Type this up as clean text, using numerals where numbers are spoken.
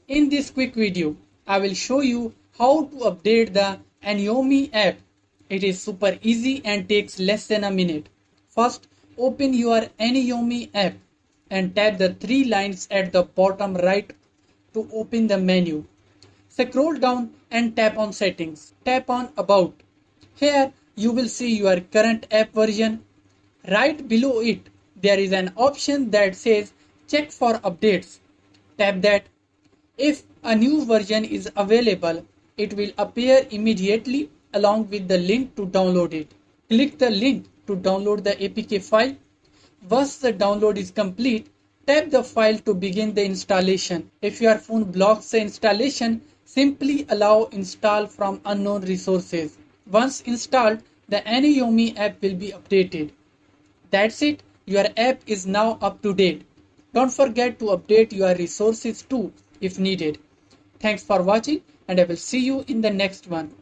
In this quick video, I will show you how to update the Aniyomi app. It is super easy and takes less than a minute. First, open your Aniyomi app and tap the three lines at the bottom right to open the menu. Scroll down and tap on Settings. Tap on About. Here you will see your current app version. Right below it, there is an option that says Check for updates. Tap that. If a new version is available, it will appear immediately along with the link to download it. Click the link to download the APK file. Once the download is complete, tap the file to begin the installation. If your phone blocks the installation, simply allow install from unknown resources. Once installed, the Aniyomi app will be updated. That's it, your app is now up to date. Don't forget to update your resources too if needed. Thanks for watching and I will see you in the next one.